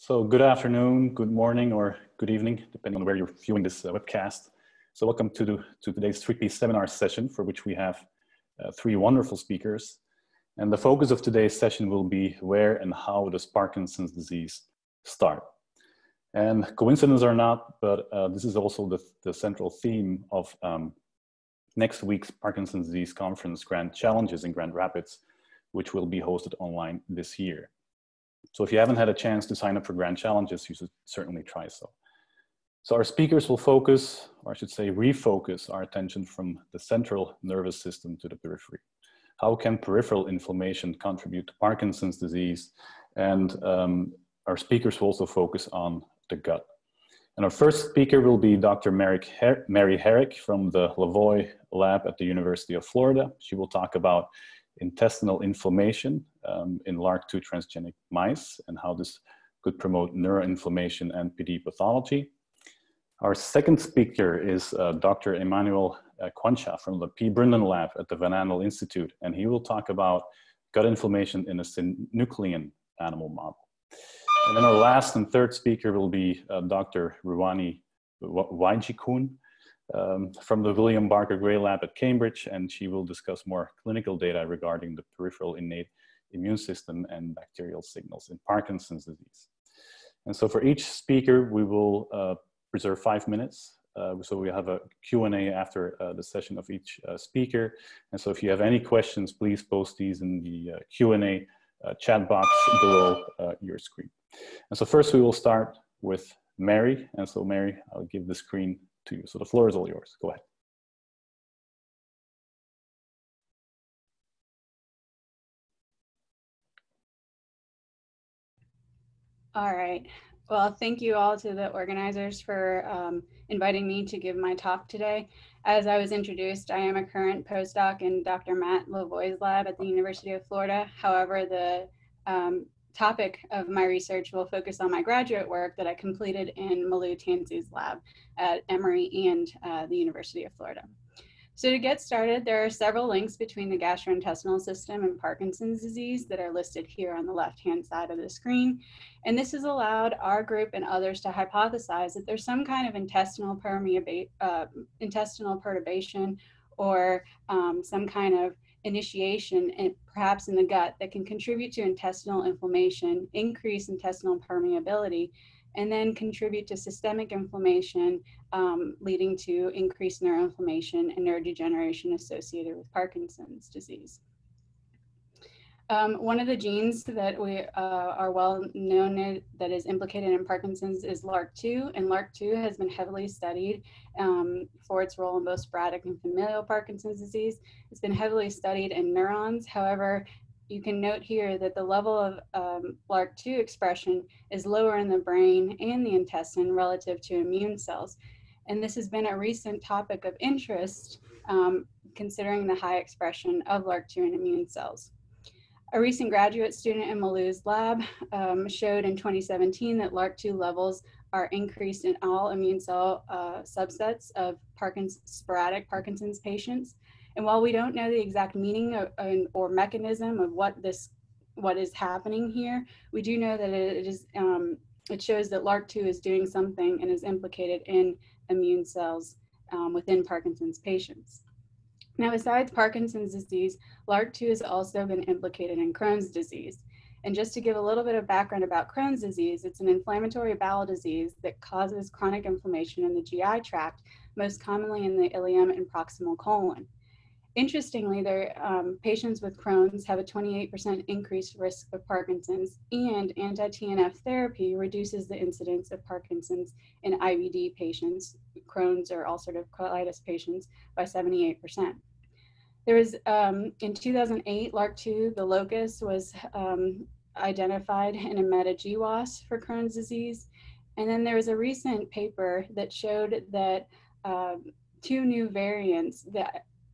So good afternoon, good morning, or good evening, depending on where you're viewing this webcast. So welcome to today's 3P seminar session, for which we have three wonderful speakers. And the focus of today's session will be where and how does Parkinson's disease start? And coincidence or not, but this is also the central theme of next week's Parkinson's disease conference, Grand Challenges in Grand Rapids, which will be hosted online this year. So if you haven't had a chance to sign up for Grand Challenges, you should certainly try so. So our speakers will focus, or I should say refocus, our attention from the central nervous system to the periphery. How can peripheral inflammation contribute to Parkinson's disease? And our speakers will also focus on the gut. And our first speaker will be Dr. Mary Herrick from the LaVoie lab at the University of Florida. She will talk about intestinal inflammation in LRRK2 transgenic mice and how this could promote neuroinflammation and PD pathology. Our second speaker is Dr. Emmanuel Quansah from the Brundin lab at the Van Andel Institute, and he will talk about gut inflammation in a synuclein animal model. And then our last and third speaker will be Dr. Ruwani Wijeyekoon from the William Barker Gray lab at Cambridge, and she will discuss more clinical data regarding the peripheral innate immune system and bacterial signals in Parkinson's disease. And so for each speaker, we will reserve 5 minutes. So we have a Q&A after the session of each speaker. And so if you have any questions, please post these in the Q&A chat box below your screen. And so first we will start with Mary. And so Mary, I'll give the screen to you. So the floor is all yours. Go ahead. All right. Well, thank you all to the organizers for inviting me to give my talk today. As I was introduced, I am a current postdoc in Dr. Matt LaVoie's lab at the University of Florida. However, the topic of my research will focus on my graduate work that I completed in Malou Tansu's lab at Emory and the University of Florida. So to get started, there are several links between the gastrointestinal system and Parkinson's disease that are listed here on the left-hand side of the screen. And this has allowed our group and others to hypothesize that there's some kind of intestinal perturbation or some kind of initiation, and perhaps in the gut, that can contribute to intestinal inflammation, increase intestinal permeability, and then contribute to systemic inflammation, leading to increased neuroinflammation and neurodegeneration associated with Parkinson's disease. One of the genes that we are well known that is implicated in Parkinson's is LRRK2, and LRRK2 has been heavily studied for its role in both sporadic and familial Parkinson's disease. It's been heavily studied in neurons. However, you can note here that the level of LRRK2 expression is lower in the brain and the intestine relative to immune cells. And this has been a recent topic of interest, considering the high expression of LRRK2 in immune cells. A recent graduate student in Malou's lab showed in 2017 that LRRK2 levels are increased in all immune cell subsets of sporadic Parkinson's patients. And while we don't know the exact meaning or mechanism of what is happening here, we do know that it shows that LRRK2 is doing something and is implicated in immune cells within Parkinson's patients. Now, besides Parkinson's disease, LRRK2 has also been implicated in Crohn's disease. And just to give a little bit of background about Crohn's disease, it's an inflammatory bowel disease that causes chronic inflammation in the GI tract, most commonly in the ileum and proximal colon. Interestingly, patients with Crohn's have a 28% increased risk of Parkinson's, and anti-TNF therapy reduces the incidence of Parkinson's in IBD patients, Crohn's or ulcerative colitis patients, by 78%. There was, in 2008, LRRK2, the locus, was identified in a meta-GWAS for Crohn's disease. And then there was a recent paper that showed that two new variants,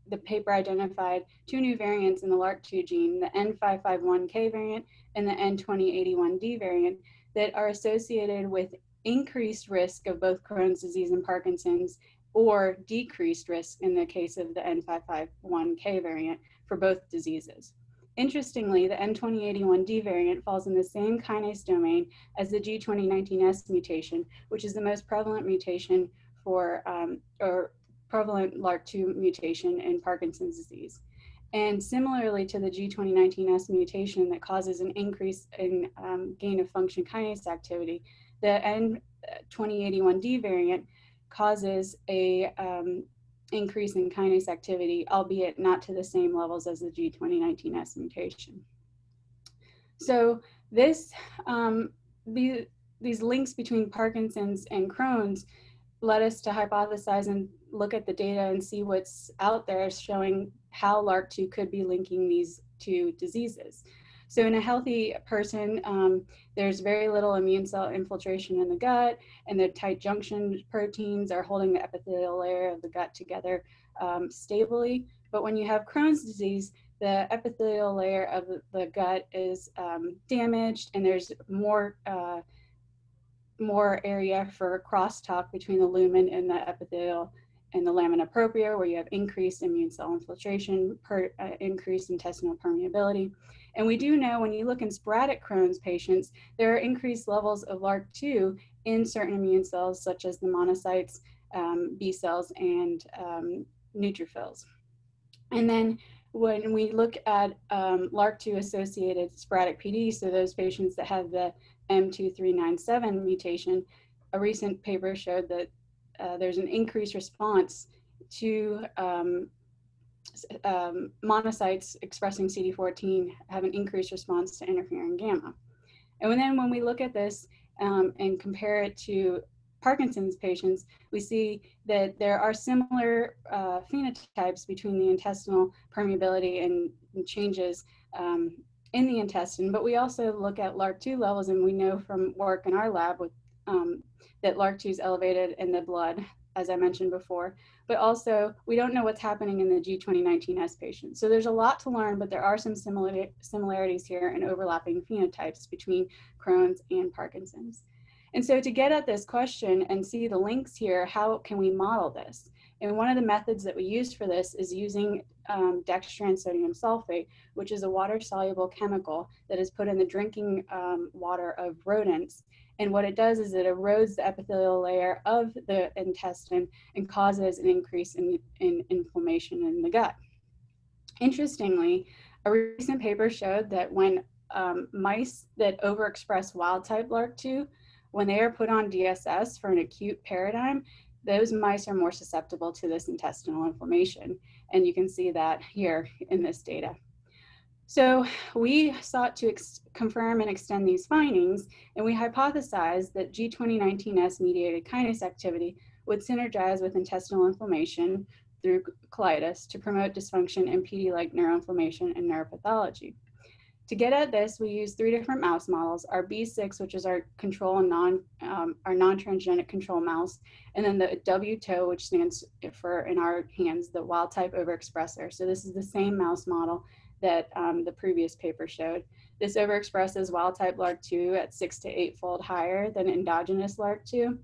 the paper identified two new variants in the LRRK2 gene, the N551K variant and the N2081D variant, that are associated with increased risk of both Crohn's disease and Parkinson's, or decreased risk in the case of the N551K variant for both diseases. Interestingly, the N2081D variant falls in the same kinase domain as the G2019S mutation, which is the most prevalent mutation for, or prevalent LRRK2 mutation in Parkinson's disease. And similarly to the G2019S mutation that causes an increase in gain of function kinase activity, the N2081D variant causes a increase in kinase activity, albeit not to the same levels as the G2019S mutation. So this, these links between Parkinson's and Crohn's led us to hypothesize and look at the data and see what's out there showing how LRRK2 could be linking these two diseases. So in a healthy person, there's very little immune cell infiltration in the gut, and the tight junction proteins are holding the epithelial layer of the gut together stably. But when you have Crohn's disease, the epithelial layer of the gut is damaged, and there's more area for crosstalk between the lumen and the epithelial and the lamina propria, where you have increased immune cell infiltration, increased intestinal permeability. And we do know when you look in sporadic Crohn's patients, there are increased levels of LRRK2 in certain immune cells, such as the monocytes, B cells, and neutrophils. And then when we look at LRRK2 associated sporadic PD, so those patients that have the M2397 mutation, a recent paper showed that there's an increased response to monocytes expressing CD14 have an increased response to interferon gamma. And then when we look at this and compare it to Parkinson's patients, we see that there are similar phenotypes between the intestinal permeability and changes in the intestine, but we also look at LRRK2 levels, and we know from work in our lab with, that LRRK2 is elevated in the blood, as I mentioned before, but also we don't know what's happening in the G2019S patients. So there's a lot to learn, but there are some similarities here and overlapping phenotypes between Crohn's and Parkinson's. And so to get at this question and see the links here, how can we model this? And one of the methods that we used for this is using dextran sodium sulfate, which is a water-soluble chemical that is put in the drinking water of rodents. And what it does is it erodes the epithelial layer of the intestine and causes an increase in inflammation in the gut. Interestingly, a recent paper showed that when mice that overexpress wild-type LRRK2, when they are put on DSS for an acute paradigm, those mice are more susceptible to this intestinal inflammation. And you can see that here in this data. So we sought to confirm and extend these findings, and we hypothesized that G2019S mediated kinase activity would synergize with intestinal inflammation through colitis to promote dysfunction in PD-like neuroinflammation and neuropathology. To get at this, we used 3 different mouse models, our B6, which is our control and our non-transgenic control mouse, and then the WTO, which stands for, in our hands, the wild-type overexpressor. So this is the same mouse model that the previous paper showed. This overexpresses wild-type LRRK2 at 6 to 8-fold higher than endogenous LRRK2.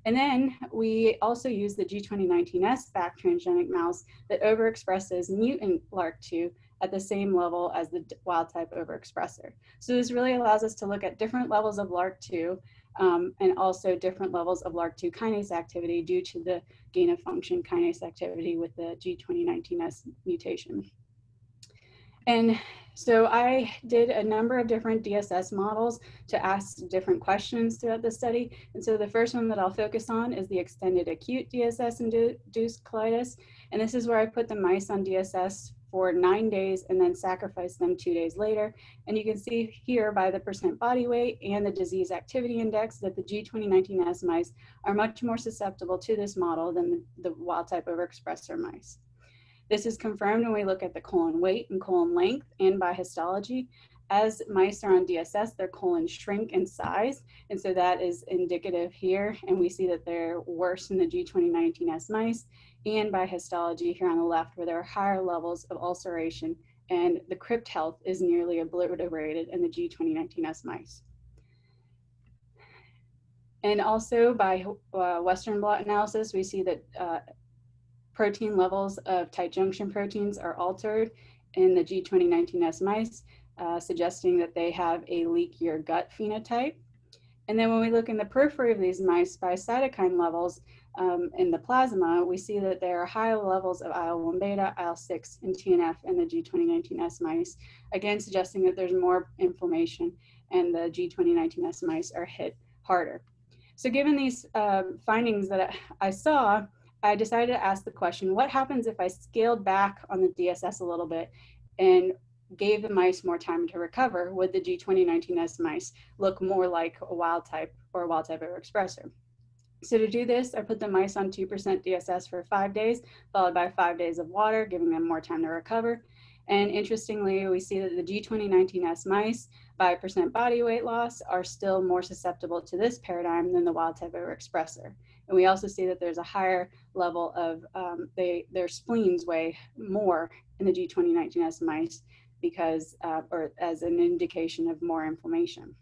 And then we also use the G2019S back transgenic mouse that overexpresses mutant LRRK2 at the same level as the wild-type overexpressor. So this really allows us to look at different levels of LRRK2 and also different levels of LRRK2 kinase activity due to the gain of function kinase activity with the G2019S mutation. And so I did a number of different DSS models to ask different questions throughout the study. And so the first one that I'll focus on is the extended acute DSS-induced colitis. And this is where I put the mice on DSS for 9 days and then sacrifice them 2 days later. And you can see here by the % body weight and the disease activity index that the G2019S mice are much more susceptible to this model than the wild-type overexpressor mice. This is confirmed when we look at the colon weight and colon length and by histology. As mice are on DSS, their colons shrink in size, and so that is indicative here, and we see that they're worse in the G2019S mice, and by histology here on the left, where there are higher levels of ulceration, and the crypt health is nearly obliterated in the G2019S mice. And also by Western blot analysis, we see that protein levels of tight junction proteins are altered in the G2019S mice, suggesting that they have a leakier gut phenotype. And then when we look in the periphery of these mice by cytokine levels in the plasma, we see that there are high levels of IL-1 beta, IL-6, and TNF in the G2019S mice, again suggesting that there's more inflammation and the G2019S mice are hit harder. So given these findings that I saw, I decided to ask the question, what happens if I scaled back on the DSS a little bit and gave the mice more time to recover? Would the G2019S mice look more like a wild type or a wild type overexpressor? So to do this, I put the mice on 2% DSS for 5 days, followed by 5 days of water, giving them more time to recover. And interestingly, we see that the G2019S mice, by percent body weight loss, are still more susceptible to this paradigm than the wild type overexpressor. And we also see that there's a higher level of, their spleens weigh more in the G2019S mice because, or as an indication of more inflammation.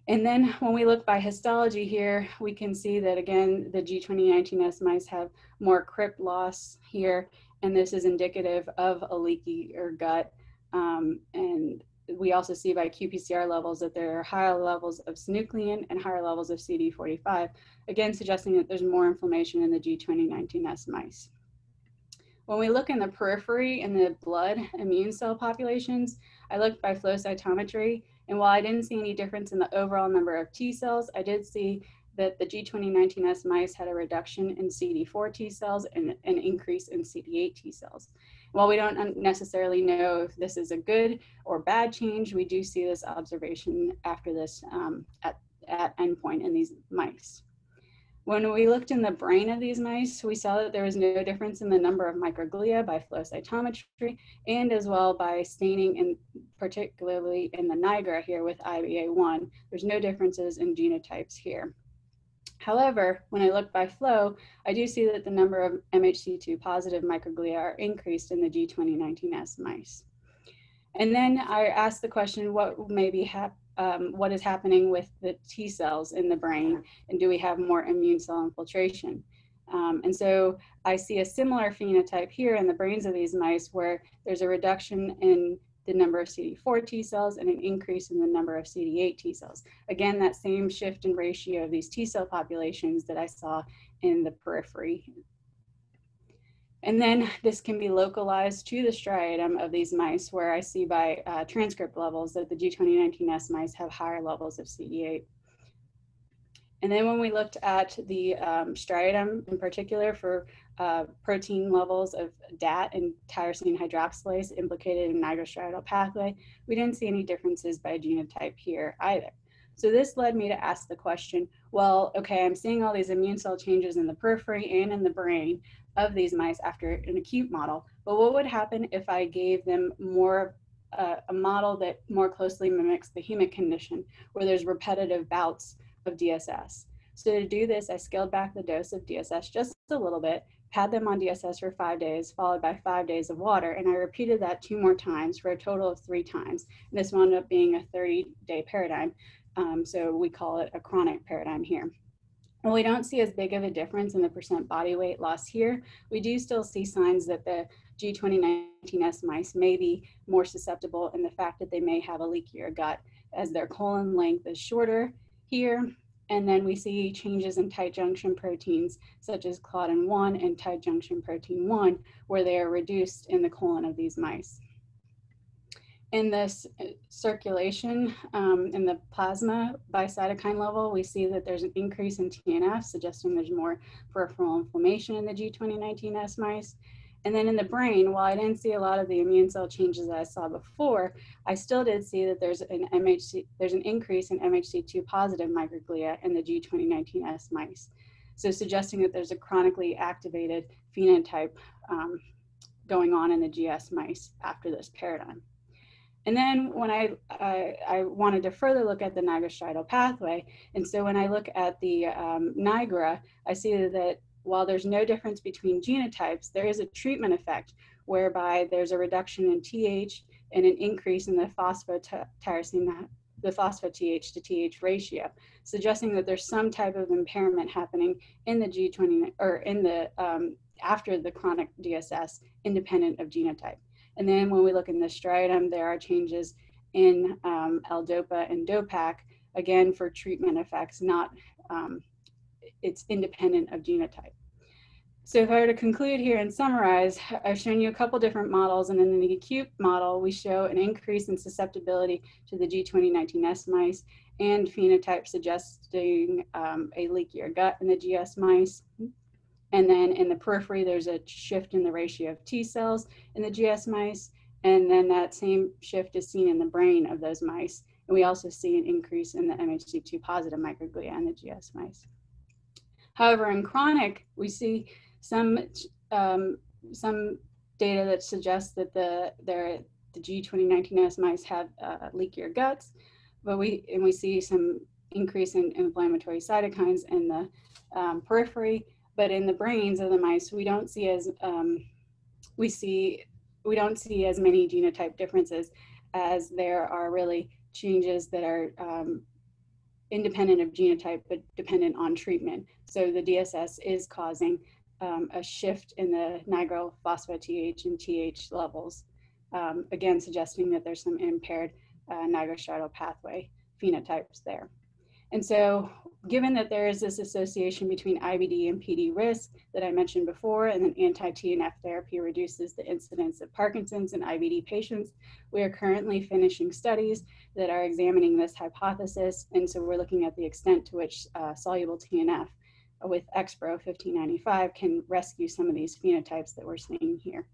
And then when we look by histology here, we can see that again, the G2019S mice have more crypt loss here, and this is indicative of a leakier gut. And we also see by qPCR levels that there are higher levels of synuclein and higher levels of CD45, again suggesting that there's more inflammation in the G2019S mice. When we look in the periphery in the blood immune cell populations, I looked by flow cytometry, and while I didn't see any difference in the overall number of T cells, I did see that the G2019S mice had a reduction in CD4 T cells and an increase in CD8 T cells. While we don't necessarily know if this is a good or bad change, we do see this observation after this at endpoint in these mice. When we looked in the brain of these mice, we saw that there was no difference in the number of microglia by flow cytometry and as well by staining, and particularly in the nigra here with IBA1. There's no differences in genotypes here. However, when I look by flow, I do see that the number of MHC2 positive microglia are increased in the G2019S mice. And then I asked the question, what what is happening with the T cells in the brain, and do we have more immune cell infiltration? And so I see a similar phenotype here in the brains of these mice where there's a reduction in the number of CD4 T cells and an increase in the number of CD8 T cells. Again, that same shift in ratio of these T cell populations that I saw in the periphery. And then this can be localized to the striatum of these mice, where I see by transcript levels that the G2019S mice have higher levels of CD8. And then when we looked at the striatum in particular for protein levels of DAT and tyrosine hydroxylase implicated in nigrostriatal pathway, we didn't see any differences by genotype here either. So this led me to ask the question, well, okay, I'm seeing all these immune cell changes in the periphery and in the brain of these mice after an acute model, but what would happen if I gave them more a model that more closely mimics the humic condition, where there's repetitive bouts of DSS? So to do this, I scaled back the dose of DSS just a little bit, had them on DSS for 5 days, followed by 5 days of water, and I repeated that 2 more times for a total of 3 times. And this wound up being a 30-day paradigm, so we call it a chronic paradigm here. While we don't see as big of a difference in the percent body weight loss here, we do still see signs that the G2019S mice may be more susceptible in the fact that they may have a leakier gut, as their colon length is shorter here. And then we see changes in tight junction proteins such as claudin 1 and tight junction protein 1, where they are reduced in the colon of these mice. In this circulation in the plasma by cytokine level, we see that there's an increase in TNF, suggesting there's more peripheral inflammation in the G2019S mice. And then in the brain, while I didn't see a lot of the immune cell changes that I saw before, I still did see that there's an increase in MHC2 positive microglia in the G2019S mice. So suggesting that there's a chronically activated phenotype going on in the GS mice after this paradigm. And then when I wanted to further look at the nigrostriatal pathway, and so when I look at the nigra, I see that while there's no difference between genotypes, there is a treatment effect whereby there's a reduction in TH and an increase in the phosphotyrosine, the phospho-TH to TH ratio, suggesting that there's some type of impairment happening in the G20 or in the after the chronic DSS, independent of genotype. And then when we look in the striatum, there are changes in L-DOPA and DOPAC, again, for treatment effects, not, it's independent of genotype. So if I were to conclude here and summarize, I've shown you a couple different models, and in the acute model, we show an increase in susceptibility to the G2019S mice and phenotype suggesting a leakier gut in the GS mice. And then in the periphery, there's a shift in the ratio of T cells in the GS mice. And then that same shift is seen in the brain of those mice. And we also see an increase in the MHC2 positive microglia in the GS mice. However, in chronic, we see some data that suggests that the G2019S mice have leakier guts, but we see some increase in inflammatory cytokines in the periphery. But in the brains of the mice, we don't see as we don't see as many genotype differences, as there are really changes that are independent of genotype but dependent on treatment. So the DSS is causing a shift in the nigro phospho-TH and TH levels, again suggesting that there's some impaired nigrostriatal pathway phenotypes there. And so given that there is this association between IBD and PD risk that I mentioned before, and then anti-TNF therapy reduces the incidence of Parkinson's in IBD patients, we are currently finishing studies that are examining this hypothesis. And so we're looking at the extent to which soluble TNF with XPro 1595 can rescue some of these phenotypes that we're seeing here.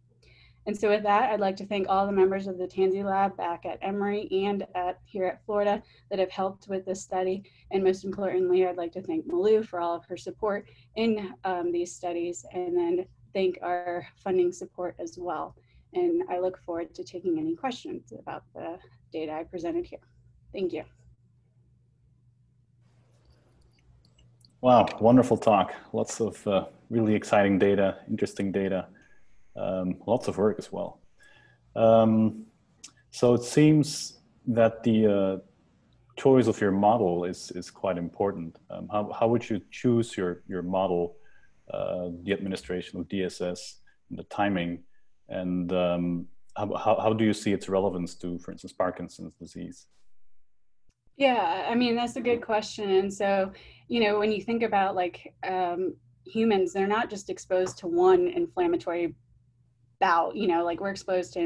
And so with that, I'd like to thank all the members of the Tansey Lab back at Emory and here at Florida that have helped with this study. And most importantly, I'd like to thank Malou for all of her support in these studies, and then thank our funding support as well. And I look forward to taking any questions about the data I presented here. Thank you. Wow, wonderful talk. Lots of really exciting data, interesting data. Lots of work as well. So it seems that the choice of your model is quite important. How would you choose your model, the administration of DSS, and the timing, and how do you see its relevance to, for instance, Parkinson's disease? Yeah, I mean, that's a good question. And so, you know, when you think about like humans, they're not just exposed to one inflammatory bout, you know, like we're exposed to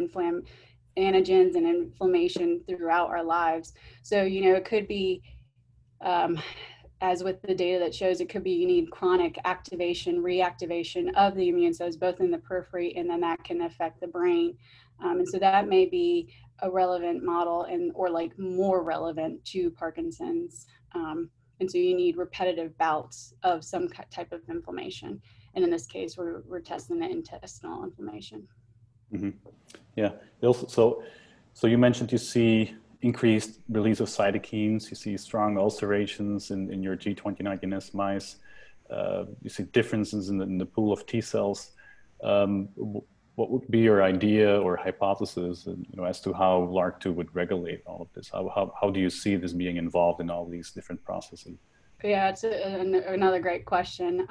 antigens and inflammation throughout our lives. So, you know, it could be, as with the data that shows, it could be you need chronic activation, reactivation of the immune cells, both in the periphery, and then that can affect the brain. And so that may be a relevant model, and or like more relevant to Parkinson's. And so you need repetitive bouts of some type of inflammation. And in this case, we're testing the intestinal inflammation. Mm-hmm. Yeah. Also, so you mentioned you see increased release of cytokines. You see strong ulcerations in your G2019S mice. You see differences in the pool of T cells. What would be your idea or hypothesis, you know, as to how LRRK2 would regulate all of this? How do you see this being involved in all these different processes? Yeah, it's another great question.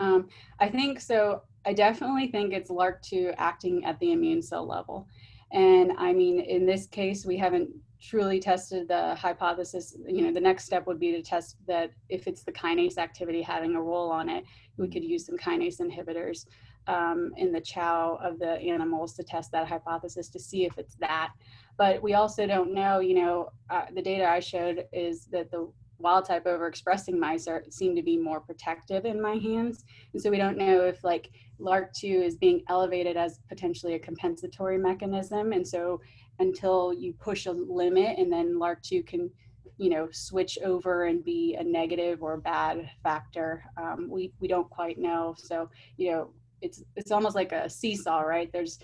I think so. I definitely think it's LRRK2 acting at the immune cell level. And I mean, in this case, we haven't truly tested the hypothesis. You know, the next step would be to test that if it's the kinase activity having a role on it, we could use some kinase inhibitors in the chow of the animals to test that hypothesis to see if it's that. But we also don't know, you know, the data I showed is that the wild type overexpressing mice seem to be more protective in my hands. And so we don't know if like LRRK2 is being elevated as potentially a compensatory mechanism. And so until you push a limit and then LRRK2 can, you know, switch over and be a negative or bad factor, we don't quite know. So, you know, it's almost like a seesaw, right? There's,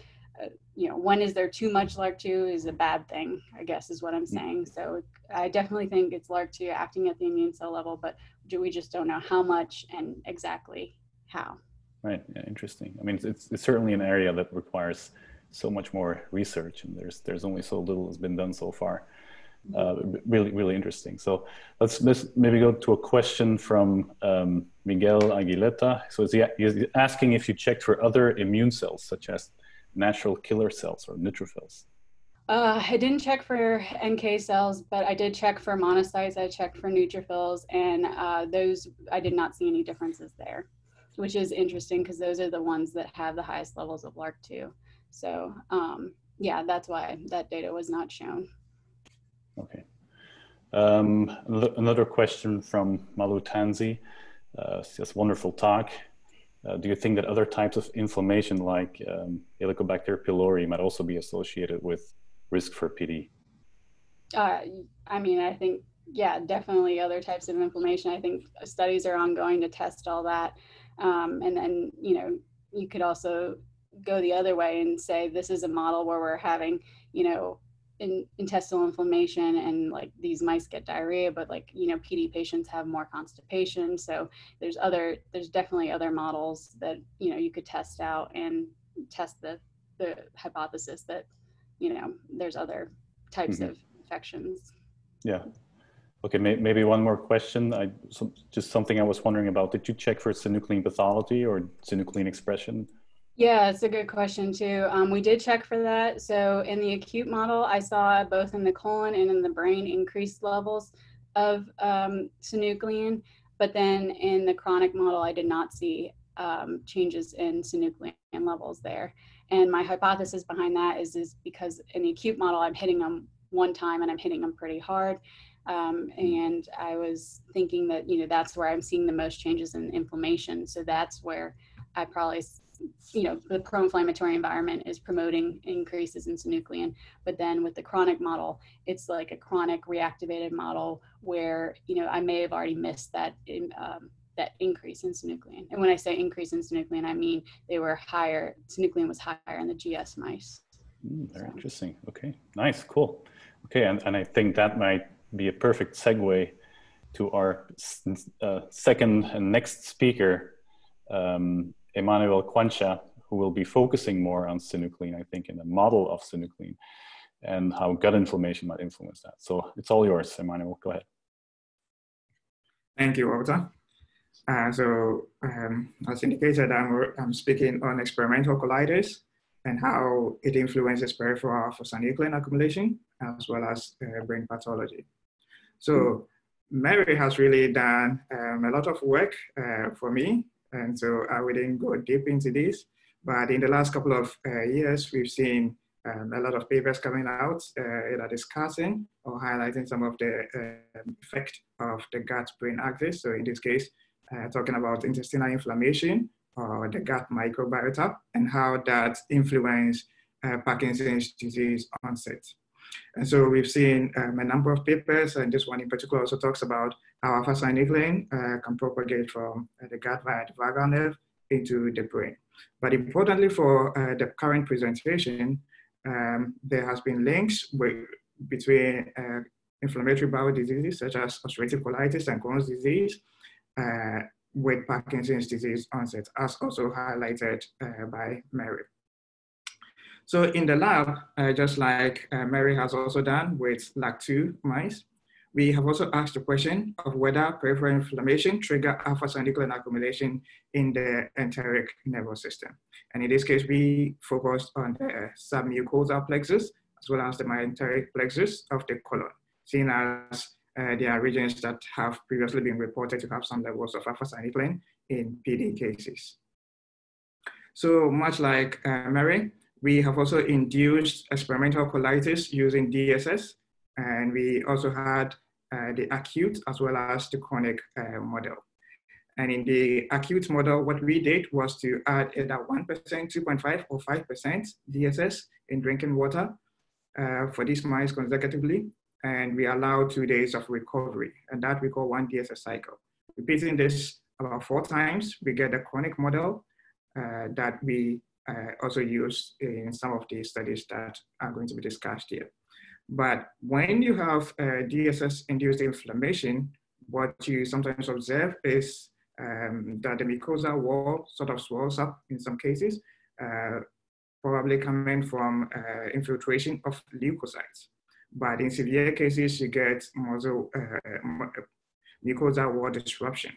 you know, when is there too much LRRK2 is a bad thing, I guess is what I'm saying. So I definitely think it's LRRK2 acting at the immune cell level, but we just don't know how much and exactly how. Right, yeah, interesting. I mean, it's certainly an area that requires so much more research, and there's only so little that's been done so far. Really interesting. So let's maybe go to a question from Miguel Aguileta. So he's asking if you checked for other immune cells, such as natural killer cells or neutrophils? I didn't check for NK cells, but I did check for monocytes. I checked for neutrophils, and those, I did not see any differences there, which is interesting because those are the ones that have the highest levels of LRRK2. So yeah, that's why that data was not shown. Okay. Another question from Malu Tanzi. Says, wonderful talk. Do you think that other types of inflammation like Helicobacter pylori might also be associated with risk for PD? I mean, I think, yeah, definitely other types of inflammation. I think studies are ongoing to test all that. And then, you know, you could also go the other way and say, this is a model where we're having, you know, intestinal inflammation and like these mice get diarrhea, but like, you know, PD patients have more constipation. So there's definitely other models that, you know, you could test out and test the hypothesis that, you know, there's other types of infections. Yeah. Okay, maybe one more question. Just something I was wondering about. Did you check for synuclein pathology or synuclein expression? Yeah, it's a good question too. We did check for that. So in the acute model, I saw both in the colon and in the brain increased levels of synuclein, but then in the chronic model, I did not see changes in synuclein levels there. And my hypothesis behind that is because in the acute model, I'm hitting them one time and I'm hitting them pretty hard. And I was thinking that, you know, that's where I'm seeing the most changes in inflammation. So that's where I probably, you know, the pro-inflammatory environment is promoting increases in synuclein. But then with the chronic model, it's like a chronic reactivated model where, you know, I may have already missed that that increase in synuclein. And when I say increase in synuclein, I mean they were higher, synuclein was higher in the GS mice. Very interesting. Okay, nice, cool. Okay, and I think that might be a perfect segue to our second and next speaker, Emmanuel Quansah, who will be focusing more on synuclein, I think, in the model of synuclein and how gut inflammation might influence that. So it's all yours, Emmanuel, go ahead. Thank you, Walter. As indicated, I'm speaking on experimental colitis and how it influences peripheral alpha-synuclein accumulation, as well as brain pathology. So Mary has really done a lot of work for me, and so I wouldn't go deep into this, but in the last couple of years, we've seen a lot of papers coming out either discussing or highlighting some of the effect of the gut-brain axis. So in this case, talking about intestinal inflammation or the gut microbiota and how that influences Parkinson's disease onset. And so we've seen a number of papers, and this one in particular also talks about how alpha-synuclein can propagate from the gut via the vagal nerve into the brain. But importantly for the current presentation, there has been links between inflammatory bowel diseases such as ulcerative colitis and Crohn's disease with Parkinson's disease onset, as also highlighted by Mary. So in the lab, just like Mary has also done with LRRK2 mice, we have also asked the question of whether peripheral inflammation triggers alpha-synuclein accumulation in the enteric nervous system. And in this case, we focused on the submucosal plexus, as well as the mesenteric plexus of the colon, seeing as there are regions that have previously been reported to have some levels of alpha-synuclein in PD cases. So much like Mary, we have also induced experimental colitis using DSS, and we also had the acute as well as the chronic model. And in the acute model, what we did was to add either 1%, 2.5, or 5% DSS in drinking water for these mice consecutively. And we allow 2 days of recovery, and that we call one DSS cycle. Repeating this about 4 times, we get a chronic model that we also use in some of the studies that are going to be discussed here. But when you have DSS-induced inflammation, what you sometimes observe is that the mucosal wall sort of swells up in some cases, probably coming from infiltration of leukocytes. But in severe cases, you get mucosal wall disruption.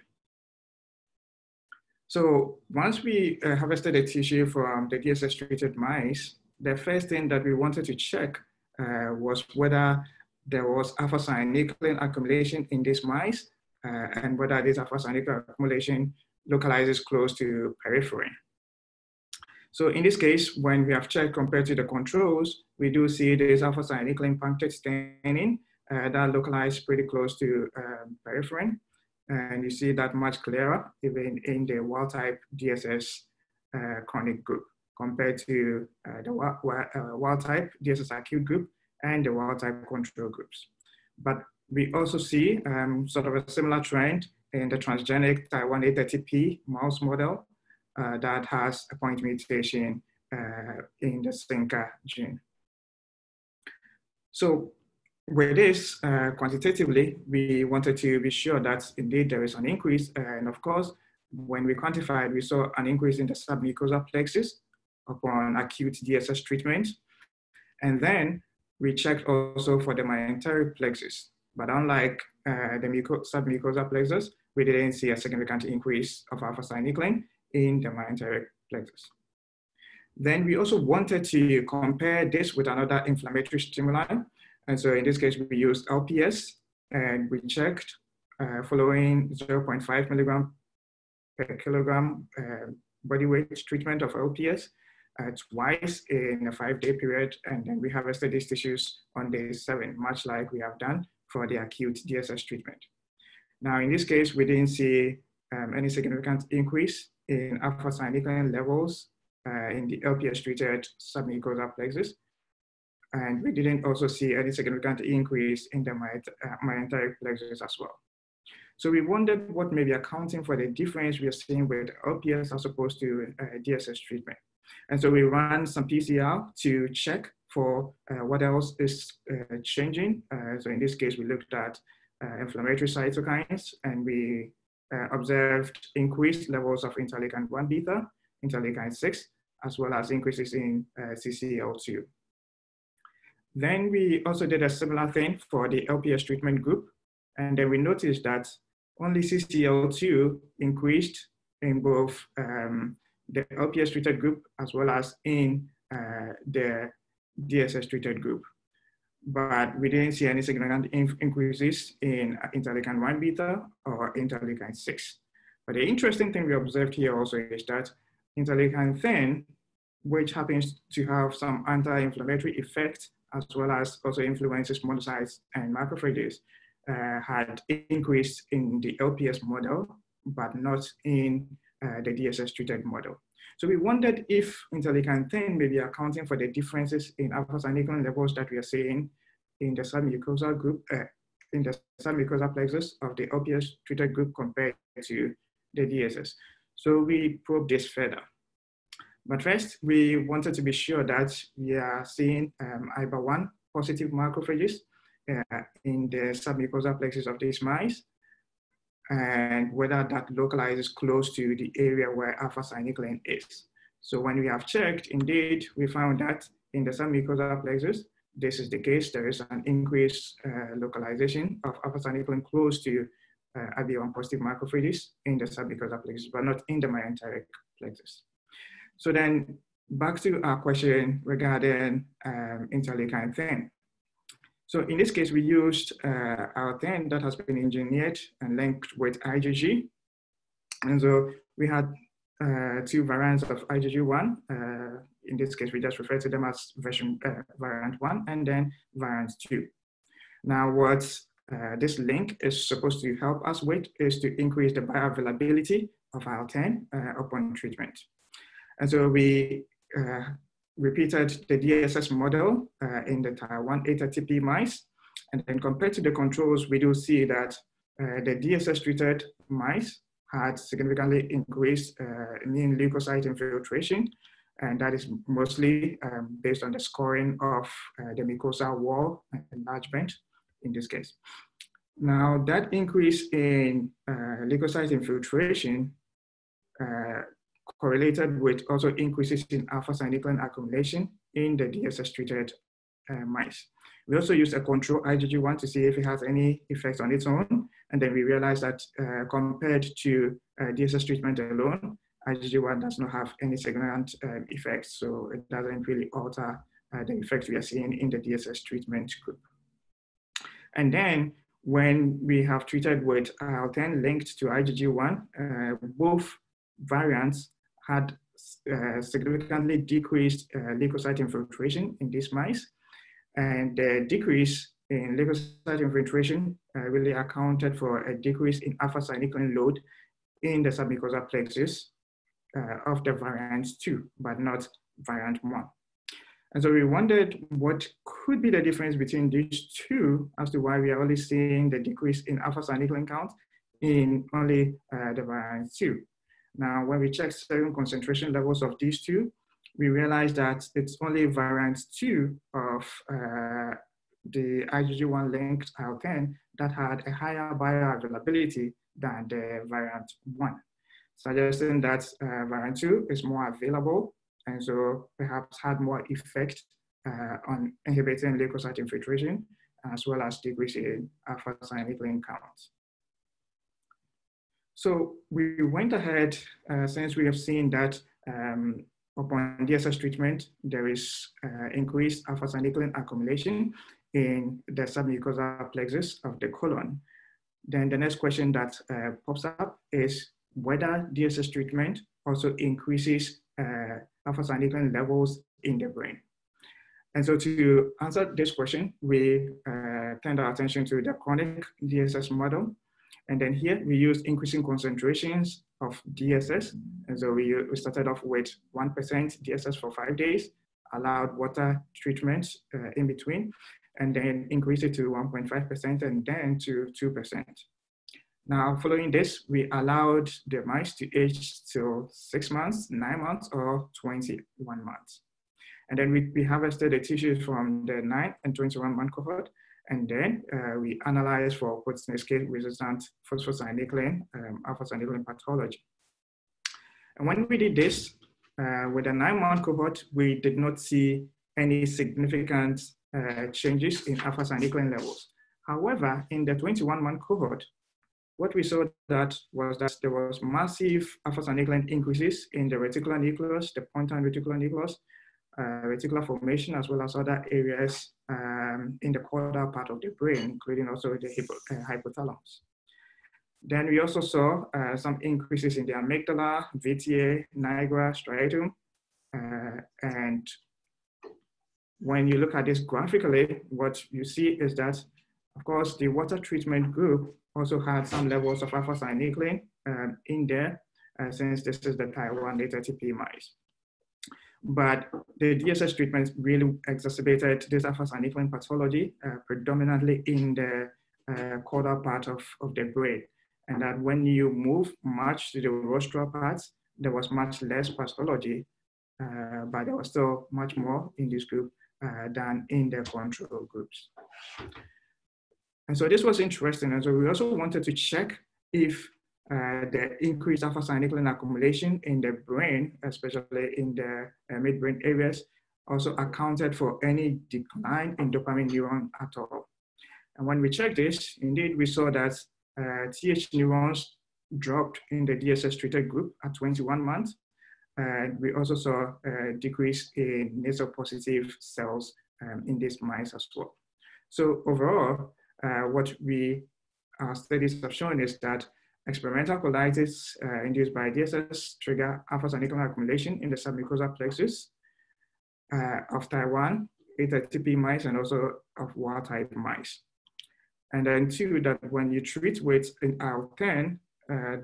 So once we harvested the tissue from the DSS-treated mice, the first thing that we wanted to check was whether there was alpha-synuclein accumulation in these mice and whether this alpha-synuclein accumulation localizes close to peripheral. So in this case, when we have checked compared to the controls, we do see this alpha-synuclein punctate staining that localized pretty close to peripheral. And you see that much clearer even in the wild-type DSS chronic group compared to the wild-type DSS acute group and the wild-type control groups. But we also see sort of a similar trend in the transgenic Taiwan A30P mouse model that has a point mutation in the SINCA gene. So with this, quantitatively, we wanted to be sure that indeed there is an increase. And of course, when we quantified, we saw an increase in the submucosal plexus upon acute DSS treatment. And then we checked also for the myenteric plexus. But unlike the submucosal plexus, we didn't see a significant increase of alpha-synuclein in the myenteric plexus. Then we also wanted to compare this with another inflammatory stimuli. And so in this case, we used LPS and we checked following 0.5 milligram per kilogram body weight treatment of LPS twice in a 5-day period. And then we harvested these tissues on day 7, much like we have done for the acute DSS treatment. Now, in this case, we didn't see any significant increase in alpha-synuclein levels in the LPS-treated submucosal plexus. And we didn't also see any significant increase in the myenteric plexus as well. So we wondered what may be accounting for the difference we are seeing with LPS as opposed to DSS treatment. And so we ran some PCR to check for what else is changing. So in this case, we looked at inflammatory cytokines, and we observed increased levels of interleukin-1 beta, interleukin-6, as well as increases in CCL2. Then we also did a similar thing for the LPS treatment group. And then we noticed that only CCL2 increased in both the LPS treated group as well as in the DSS treated group. But we didn't see any significant increases in interleukin-1 beta or interleukin-6. But the interesting thing we observed here also is that interleukin-10, which happens to have some anti-inflammatory effect, as well as also influences monocytes and macrophages, had increased in the LPS model, but not in the DSS treated model. So we wondered if interleukin-10 may be accounting for the differences in alpha-synuclein levels that we are seeing in the submucosal group, in the submucosal plexus of the LPS treated group compared to the DSS. So we probed this further. But first, we wanted to be sure that we are seeing IBA1 positive macrophages in the submucosal plexus of these mice, and whether that localizes close to the area where alpha-synuclein is. So when we have checked, indeed, we found that in the submucosal plexus, this is the case. There is an increased localization of alpha-synuclein close to IBA1 positive macrophages in the submucosal plexus, but not in the myenteric plexus. So then back to our question regarding interleukin-10. So in this case, we used our 10 that has been engineered and linked with IgG. And so we had 2 variants of IgG1. In this case, we just refer to them as variant 1 and then variant 2. Now, what this link is supposed to help us with is to increase the bioavailability of IL-10 upon treatment. And so we repeated the DSS model in the Taiwan A30P mice. And then compared to the controls, we do see that the DSS treated mice had significantly increased immune leukocyte infiltration. And that is mostly based on the scoring of the mucosal wall enlargement in this case. Now that increase in leukocyte infiltration correlated with also increases in alpha-synuclein accumulation in the DSS-treated mice. We also used a control IgG1 to see if it has any effects on its own, And then we realized that compared to DSS treatment alone, IgG1 does not have any significant effects, so it doesn't really alter the effects we are seeing in the DSS treatment group. And then when we have treated with IL-10 linked to IgG1, both variants had significantly decreased leukocyte infiltration in these mice. And the decrease in leukocyte infiltration really accounted for a decrease in alpha-synuclein load in the submucosal plexus of the variant 2, but not variant 1. And so we wondered what could be the difference between these two as to why we are only seeing the decrease in alpha-synuclein count in only the variant 2. Now, when we checked serum concentration levels of these two, we realized that it's only variant 2 of the IgG1 linked IL-10 that had a higher bioavailability than the variant 1, suggesting that variant 2 is more available and so perhaps had more effect on inhibiting leukocyte infiltration as well as decreasing alpha-synuclein counts. So we went ahead, since we have seen that upon DSS treatment, there is increased alpha-synuclein accumulation in the submucosal plexus of the colon. Then the next question that pops up is whether DSS treatment also increases alpha-synuclein levels in the brain. And so to answer this question, we turned our attention to the chronic DSS model. And then here we used increasing concentrations of DSS. And so we started off with 1% DSS for 5 days, allowed water treatment in between, and then increased it to 1.5% and then to 2%. Now, following this, we allowed the mice to age till 6 months, 9 months, or 21 months. And then we harvested the tissues from the 9 and 21 month cohort. And then we analyzed for Putney-Scale resistant phosphosynuclein, alpha-synuclein pathology. And when we did this, with the 9 month cohort, we did not see any significant changes in alpha-synuclein levels. However, in the 21 month cohort, what we saw was that there was massive alpha-synuclein increases in the reticular nucleus, the pointer and reticular nucleus, reticular formation, as well as other areas in the caudal part of the brain, including also the hypothalamus. Then we also saw some increases in the amygdala, VTA, nigra, striatum. And when you look at this graphically, what you see is that, of course, the water treatment group also had some levels of alpha-synuclein in there, since this is the Taiwan A30P mice. But the DSS treatment really exacerbated this alpha-synuclein pathology, predominantly in the caudal part of the brain. And that when you move much to the rostral parts, there was much less pathology, but there was still much more in this group than in the control groups. And so this was interesting. And so we also wanted to check if the increased alpha-synuclein accumulation in the brain, especially in the midbrain areas, also accounted for any decline in dopamine neuron at all. And when we checked this, indeed, we saw that TH neurons dropped in the DSS treated group at 21 months. And we also saw a decrease in nasal positive cells in these mice as well. So overall, what our studies have shown is that experimental colitis induced by DSS trigger alpha-synuclein accumulation in the submucosal plexus of Taiwan, A30P mice, and also of wild-type mice. And then two, that when you treat with an IL-10,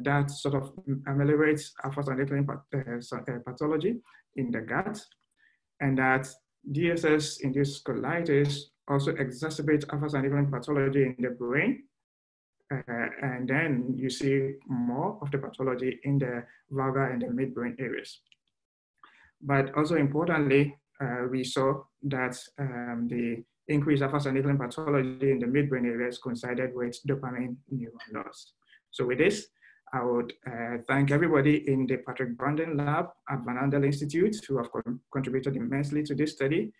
that sort of ameliorates alpha-synuclein pathology in the gut, and that DSS-induced colitis also exacerbates alpha-synuclein pathology in the brain. And then you see more of the pathology in the vulvar and the midbrain areas. But also importantly, we saw that the increased alpha-synuclein pathology in the midbrain areas coincided with dopamine neuron loss. So with this, I would thank everybody in the Patrick Brundin lab at Van Andel Institute who have contributed immensely to this study,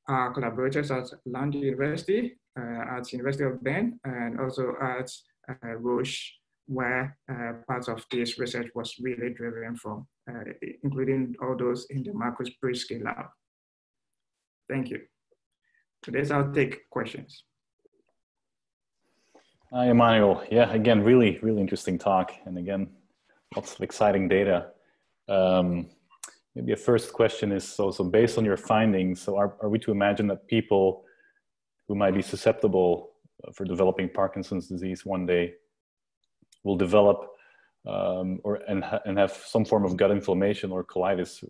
our collaborators at Lund University, at University of Bern, and also at Roche, where parts of this research was really driven from, including all those in the Marcus Brisky lab. Thank you. For this, I'll take questions. Hi, Emmanuel. Yeah, again, really, really interesting talk. And again, lots of exciting data. Maybe a first question is, so based on your findings, so are we to imagine that people who might be susceptible for developing Parkinson's disease one day will develop and have some form of gut inflammation or colitis?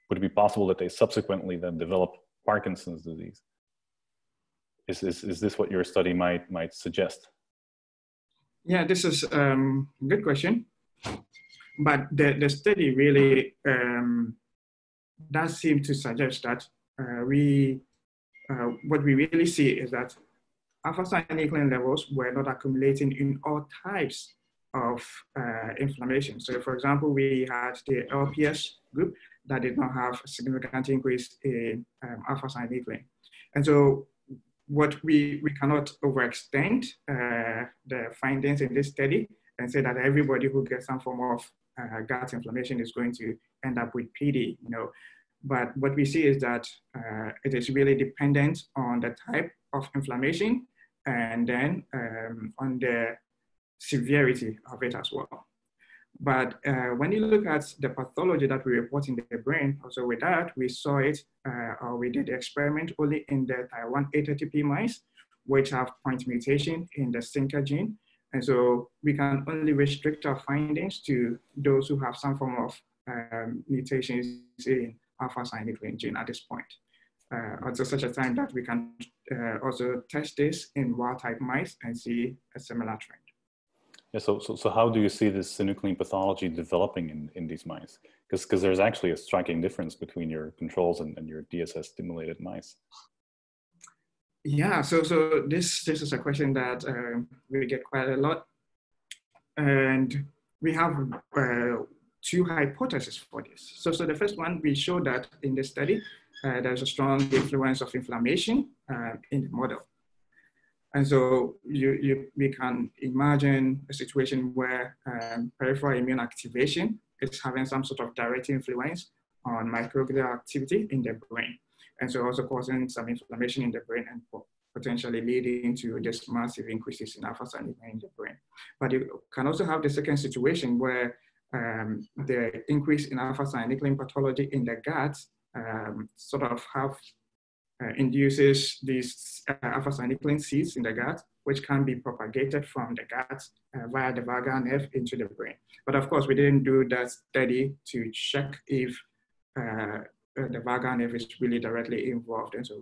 Would it be possible that they subsequently then develop Parkinson's disease? Is this what your study might suggest? Yeah, this is a good question. But the study really does seem to suggest that what we really see is that alpha-synuclein levels were not accumulating in all types of inflammation. So for example, we had the LPS group that did not have a significant increase in alpha-synuclein. And so what we cannot overextend the findings in this study and say that everybody who gets some form of gut inflammation is going to end up with PD, you know. But what we see is that it is really dependent on the type of inflammation and then on the severity of it as well. But when you look at the pathology that we report in the brain, also with that, we saw it, or we did the experiment only in the type 1 A30P mice, which have point mutation in the SYNCA gene. And so we can only restrict our findings to those who have some form of mutations in alpha-synuclein gene at this point. Until such a time that we can also test this in wild-type mice and see a similar trend. Yeah, so how do you see this synuclein pathology developing in these mice? Because there's actually a striking difference between your controls and your DSS-stimulated mice. Yeah, so this is a question that we get quite a lot. And we have two hypotheses for this. So the first one, we showed that in the study, there's a strong influence of inflammation in the model. And so we can imagine a situation where peripheral immune activation is having some sort of direct influence on microglial activity in the brain. And so also causing some inflammation in the brain and potentially leading to this massive increases in alpha-synuclein in the brain. But you can also have the second situation where the increase in alpha-synuclein pathology in the gut sort of induces these alpha-synuclein seeds in the gut, which can be propagated from the gut via the vagal nerve into the brain. But of course, we didn't do that study to check if the vagal nerve is really directly involved. And so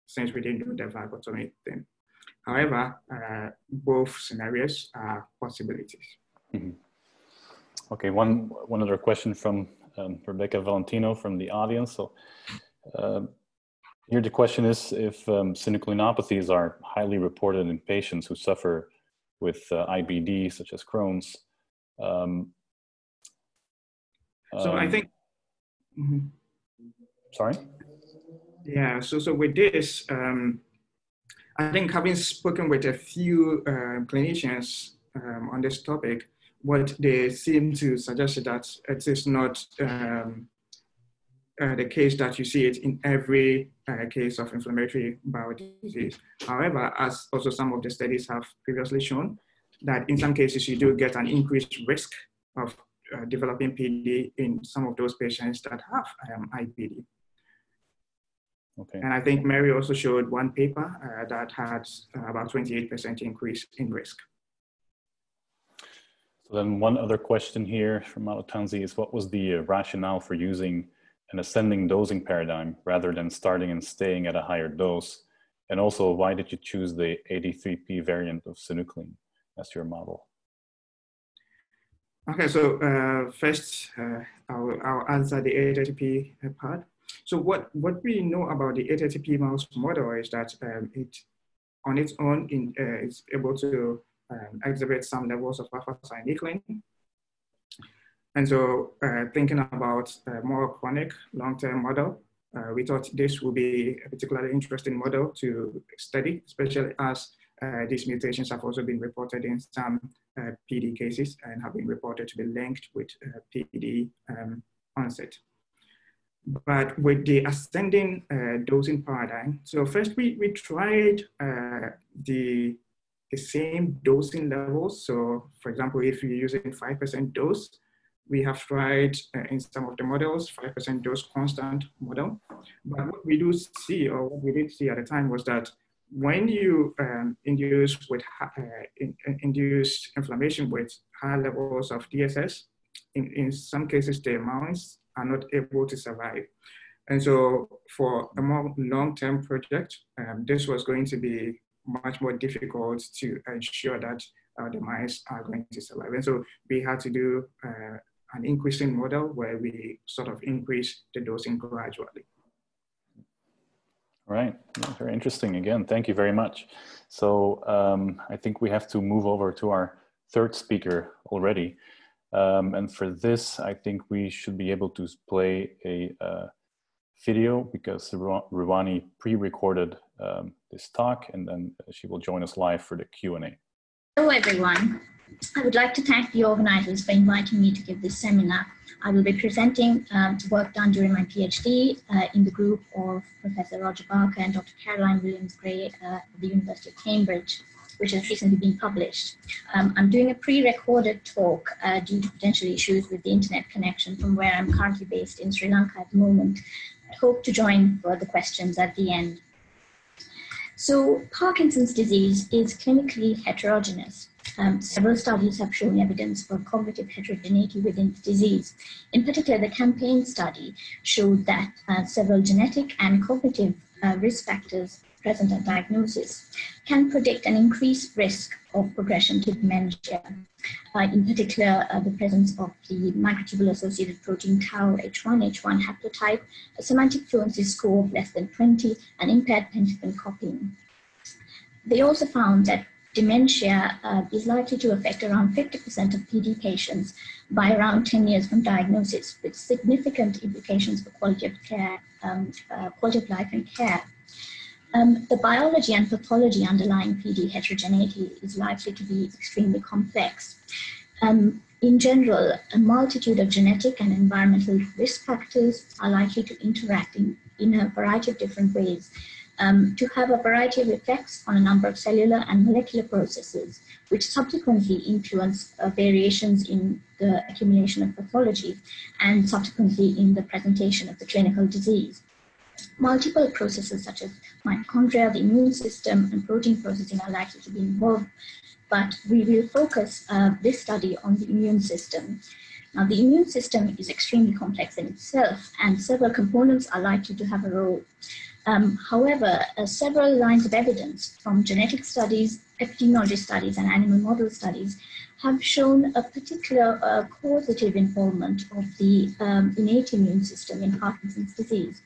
since we didn't do the vagotomy thing. However, both scenarios are possibilities. Mm-hmm. Okay, one other question from Rebecca Valentino from the audience. So here the question is if synucleinopathies are highly reported in patients who suffer with IBD, such as Crohn's. So I think... Mm-hmm. Sorry? Yeah, so with this, I think having spoken with a few clinicians on this topic, what they seem to suggest is that it is not the case that you see it in every case of inflammatory bowel disease. However, as also some of the studies have previously shown, that in some cases you do get an increased risk of developing PD in some of those patients that have IBD. Okay. And I think Mary also showed one paper that had about 28% increase in risk. So then one other question here from Malatanzi is, what was the rationale for using an ascending dosing paradigm rather than starting and staying at a higher dose? And also, why did you choose the 83P variant of synuclein as your model? Okay, so first I'll answer the 83P part. So what we know about the 83P mouse model is that it on its own is able to exhibit some levels of alpha-synuclein. And so thinking about a more chronic long-term model, we thought this would be a particularly interesting model to study, especially as These mutations have also been reported in some PD cases and have been reported to be linked with PD onset. But with the ascending dosing paradigm, so first we tried the same dosing levels. So for example, if you're using 5% dose, we have tried in some of the models, 5% dose constant model. But what we do see, or what we did see at the time, was that when you induce inflammation with high levels of DSS, in some cases the mouse are not able to survive. And so for a more long-term project, this was going to be much more difficult to ensure that the mice are going to survive. And so we had to do an increasing model where we sort of increase the dosing gradually. Right, yeah, very interesting again. Thank you very much. So I think we have to move over to our third speaker already. And for this, I think we should be able to play a video because Ruwani pre-recorded this talk, and then she will join us live for the Q&A. Hello everyone. I would like to thank the organizers for inviting me to give this seminar. I will be presenting work done during my PhD in the group of Professor Roger Barker and Dr. Caroline Williams-Gray at the University of Cambridge, which has recently been published. I'm doing a pre-recorded talk due to potential issues with the internet connection from where I'm currently based in Sri Lanka at the moment. I hope to join for the questions at the end. So Parkinson's disease is clinically heterogeneous. Several studies have shown evidence for cognitive heterogeneity within the disease. In particular, the campaign study showed that several genetic and cognitive risk factors present at diagnosis can predict an increased risk of progression to dementia. In particular, the presence of the microtubule-associated protein tau H1 haplotype, a semantic fluency score of less than 20, and impaired pentagon copying. They also found that dementia is likely to affect around 50% of PD patients by around 10 years from diagnosis, with significant implications for quality of care, quality of life and care. The biology and pathology underlying PD heterogeneity is likely to be extremely complex. In general, a multitude of genetic and environmental risk factors are likely to interact in a variety of different ways, to have a variety of effects on a number of cellular and molecular processes, which subsequently influence variations in the accumulation of pathology and subsequently in the presentation of the clinical disease. Multiple processes such as mitochondria, the immune system, and protein processing are likely to be involved, but we will focus this study on the immune system. Now, the immune system is extremely complex in itself, and several components are likely to have a role. However, several lines of evidence from genetic studies, epidemiology studies, and animal model studies have shown a particular causative involvement of the innate immune system in Parkinson's disease.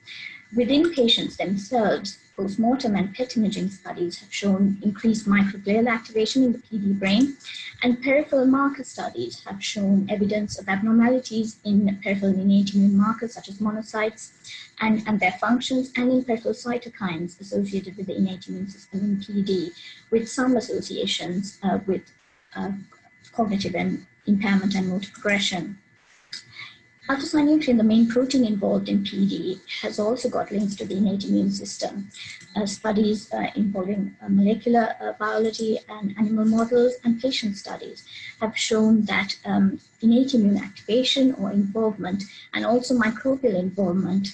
Within patients themselves, post-mortem and PET imaging studies have shown increased microglial activation in the PD brain, and peripheral marker studies have shown evidence of abnormalities in peripheral innate immune markers such as monocytes and their functions, and in peripheral cytokines associated with the innate immune system in PD, with some associations with cognitive impairment and motor progression. Alpha-synuclein, the main protein involved in PD, has also got links to the innate immune system. Studies involving molecular biology and animal models and patient studies have shown that innate immune activation or involvement and also microbial involvement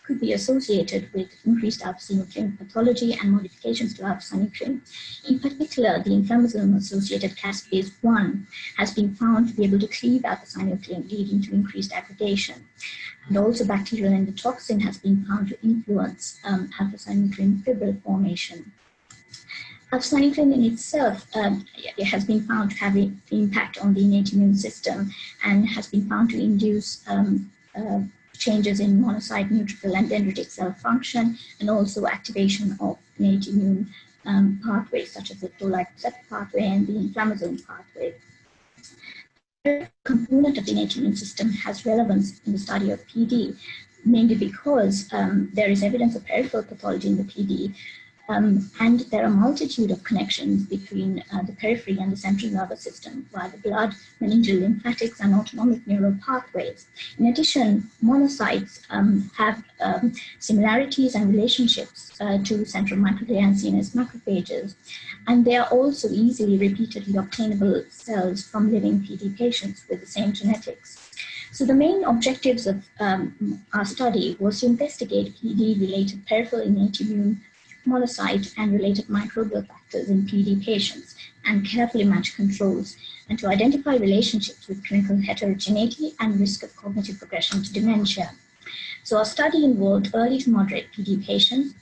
could be associated with increased alpha-synuclein pathology and modifications to alpha-synuclein. In particular, the inflammasome-associated caspase 1 has been found to be able to cleave alpha-synuclein, leading to increased aggregation. And also bacterial endotoxin has been found to influence alpha-synuclein fibril formation. Alpha-synuclein in itself it has been found to have an impact on the innate immune system and has been found to induce changes in monocyte, neutrophil, and dendritic cell function, and also activation of innate immune pathways such as the toll-like receptor pathway and the inflammasome pathway. The component of the innate immune system has relevance in the study of PD, mainly because there is evidence of peripheral pathology in the PD, And there are a multitude of connections between the periphery and the central nervous system via the blood, meningeal lymphatics, and autonomic neural pathways. In addition, monocytes have similarities and relationships to central microglia and CNS macrophages, and they are also easily repeatedly obtainable cells from living PD patients with the same genetics. So the main objectives of our study was to investigate PD-related peripheral innate immune, monocyte, and related microbial factors in PD patients and carefully match controls, and to identify relationships with clinical heterogeneity and risk of cognitive progression to dementia. So our study involved early to moderate PD patients.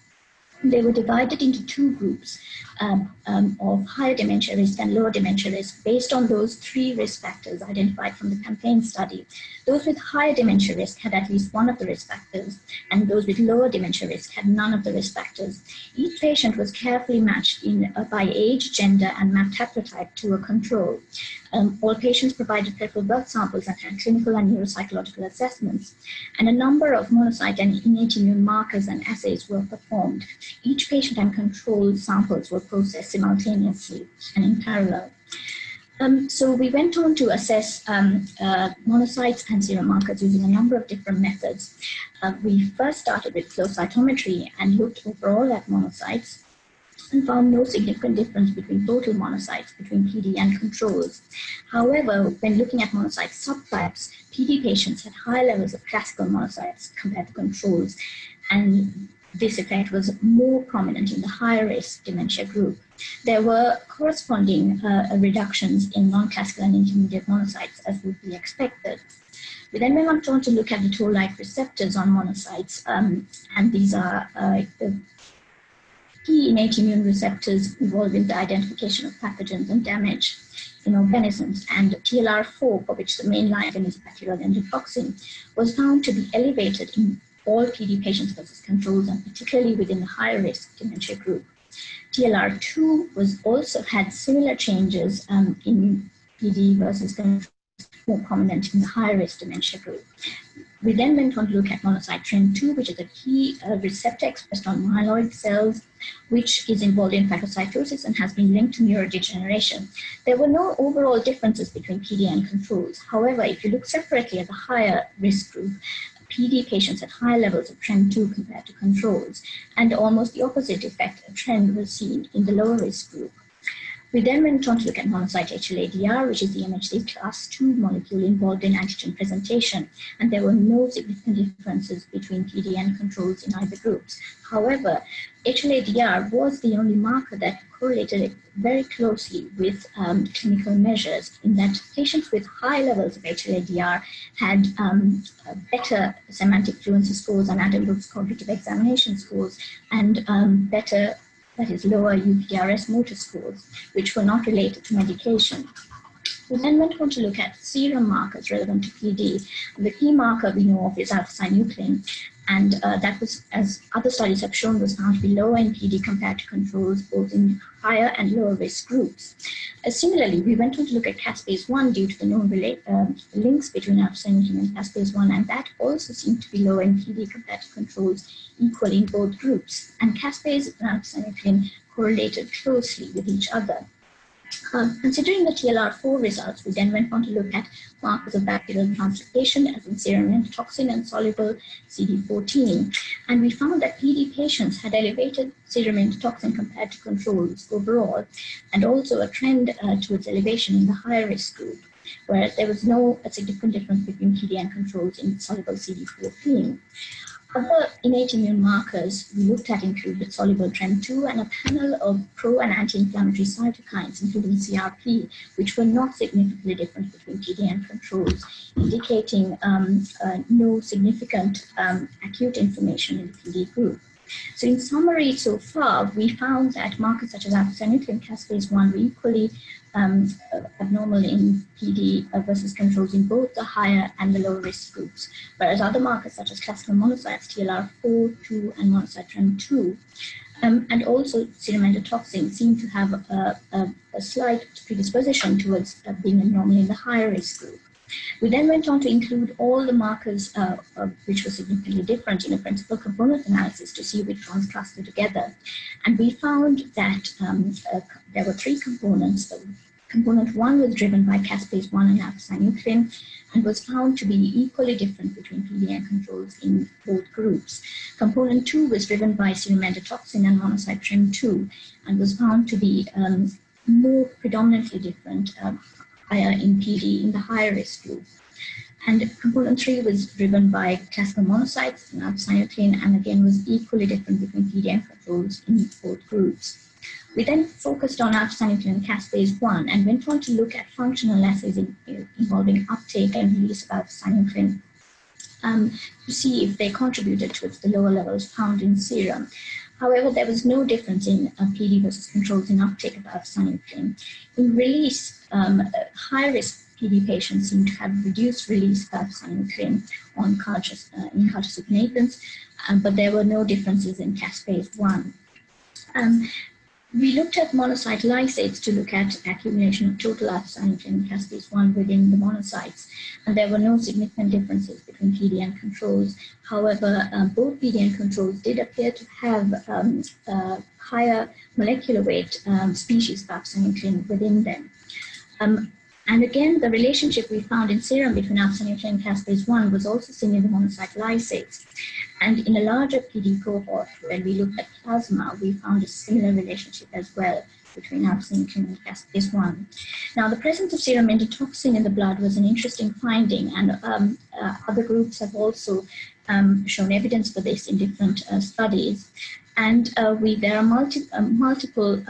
They were divided into two groups of higher dementia risk and lower dementia risk based on those three risk factors identified from the campaign study. Those with higher dementia risk had at least one of the risk factors, and those with lower dementia risk had none of the risk factors. Each patient was carefully matched by age, gender, and mapped haplotype to a control. All patients provided peripheral blood samples and had clinical and neuropsychological assessments, and a number of monocyte and innate immune markers and assays were performed. Each patient and control samples were processed simultaneously and in parallel. So we went on to assess monocytes and serum markers using a number of different methods. We first started with flow cytometry and looked overall at monocytes and found no significant difference between total monocytes between PD and controls. However, when looking at monocyte subtypes, PD patients had high levels of classical monocytes compared to controls, and this effect was more prominent in the higher risk dementia group. There were corresponding reductions in non-classical and intermediate monocytes, as would be expected. We then went on to look at the toll-like receptors on monocytes, and these are the key innate immune receptors involved in the identification of pathogens and damage in organisms, and TLR4, for which the main ligand is bacterial endotoxin, was found to be elevated in all PD patients versus controls, and particularly within the higher risk dementia group. TLR2 was also had similar changes in PD versus controls, more prominent in the higher risk dementia group. We then went on to look at monocyte TREM2, which is a key receptor expressed on myeloid cells, which is involved in phagocytosis and has been linked to neurodegeneration. There were no overall differences between PD and controls. However, if you look separately at the higher risk group, PD patients had higher levels of TREM2 compared to controls, and almost the opposite effect, a trend was seen in the lower risk group. We then went on to look at monocyte HLA-DR, which is the MHC class 2 molecule involved in antigen presentation, and there were no significant differences between PD and controls in either groups. However, HLA-DR was the only marker that correlated very closely with clinical measures, in that patients with high levels of HLA-DR had better semantic fluency scores and Andel cognitive examination scores, and better, that is, lower UPDRS motor scores, which were not related to medication. We then went on to look at serum markers relevant to PD. The key marker we know of is alpha-synuclein, and that was, as other studies have shown, was found to be lower in PD compared to controls, both in higher and lower risk groups. Similarly, we went on to look at caspase-1 due to the known links between alpha-synuclein and caspase-1, and that also seemed to be lower in PD compared to controls, equally in both groups. And caspase and alpha-synuclein correlated closely with each other. Considering the TLR4 results, we then went on to look at markers of bacterial translocation, as in serum endotoxin and soluble CD14. And we found that PD patients had elevated serum endotoxin compared to controls overall, and also a trend towards elevation in the higher risk group, whereas there was no significant difference between PD and controls in soluble CD14. Other innate immune markers we looked at included soluble TREM2 and a panel of pro- and anti-inflammatory cytokines, including CRP, which were not significantly different between PD and controls, indicating no significant acute inflammation in the PD group. So in summary, so far, we found that markers such as alpha-synuclein and caspase-1 were equally abnormal in PD versus controls in both the higher and the lower risk groups, whereas other markers such as classical monocytes, TLR4, 2, and monocyte TREM2, and also serum endotoxin seem to have a slight predisposition towards being abnormal in the higher risk group. We then went on to include all the markers which were significantly different in a principal component analysis to see which ones cluster together. And we found that there were three components. Component 1 was driven by caspase 1 and alpha-synuclein and was found to be equally different between PDN controls in both groups. Component 2 was driven by serum endotoxin and monocyte TREM2 and was found to be more predominantly different higher in PD in the higher risk group. And component 3 was driven by classical monocytes and alpha-synuclein and again was equally different between PDN controls in both groups. We then focused on alpha-synuclein and caspase 1 and went on to look at functional assays involving uptake and release of alpha-synuclein to see if they contributed towards the lower levels found in serum. However, there was no difference in PD versus controls in uptake of alpha-synuclein. In release, high-risk PD patients seem to have reduced release of alpha-synuclein on in culture supernatant, but there were no differences in caspase 1. We looked at monocyte lysates to look at accumulation of total alpha-synuclein and caspase 1 within the monocytes, and there were no significant differences between PDN controls. However, both PDN controls did appear to have higher molecular weight species of alpha-synuclein within them. And again, the relationship we found in serum between alpha-synuclein and caspase 1 was also seen in the monocyte lysates. And in a larger PD cohort, when we looked at plasma, we found a similar relationship as well between alpha-synuclein and caspase 1. Now, the presence of serum endotoxin in the blood was an interesting finding, and other groups have also shown evidence for this in different studies. And there are multiple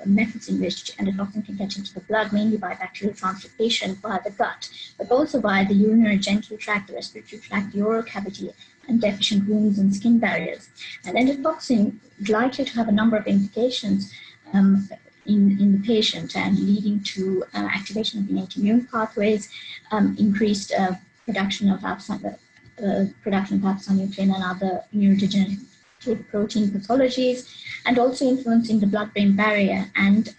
methods in which endotoxin can get into the blood, mainly by bacterial translocation via the gut, but also via the urinary genital tract, the respiratory tract, the oral cavity, and deficient wounds and skin barriers. And endotoxin is likely to have a number of implications in the patient and leading to activation of innate pathways, increased production of alpha-synuclein and other neurodegenerative protein pathologies, and also influencing the blood-brain barrier and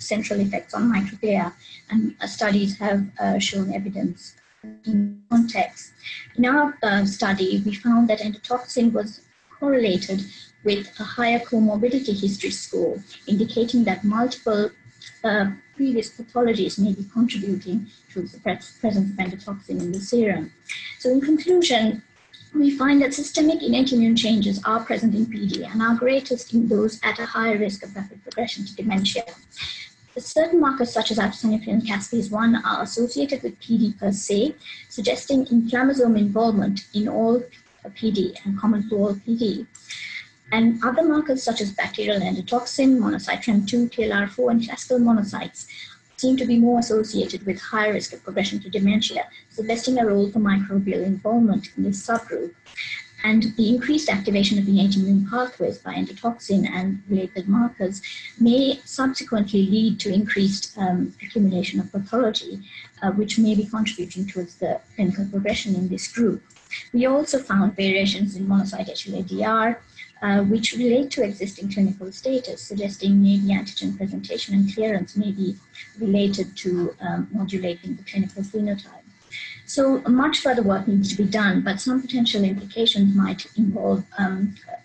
central effects on microglia. And studies have shown evidence in context. In our study, we found that endotoxin was correlated with a higher comorbidity history score, indicating that multiple previous pathologies may be contributing to the presence of endotoxin in the serum. So in conclusion, we find that systemic innate immune changes are present in PD and are greatest in those at a higher risk of rapid progression to dementia. Certain markers such as alpha-synuclein and caspase 1 are associated with PD per se, suggesting inflammasome involvement in all PD and common to all PD. And other markers such as bacterial endotoxin, monocyte TREM2, TLR4, and classical monocytes seem to be more associated with higher risk of progression to dementia, suggesting a role for microbial involvement in this subgroup. And the increased activation of innate immune pathways by endotoxin and related markers may subsequently lead to increased accumulation of pathology, which may be contributing towards the clinical progression in this group. We also found variations in monocyte HLA-DR, which relate to existing clinical status, suggesting maybe antigen presentation and clearance may be related to modulating the clinical phenotype. So much further work needs to be done, but some potential implications might involve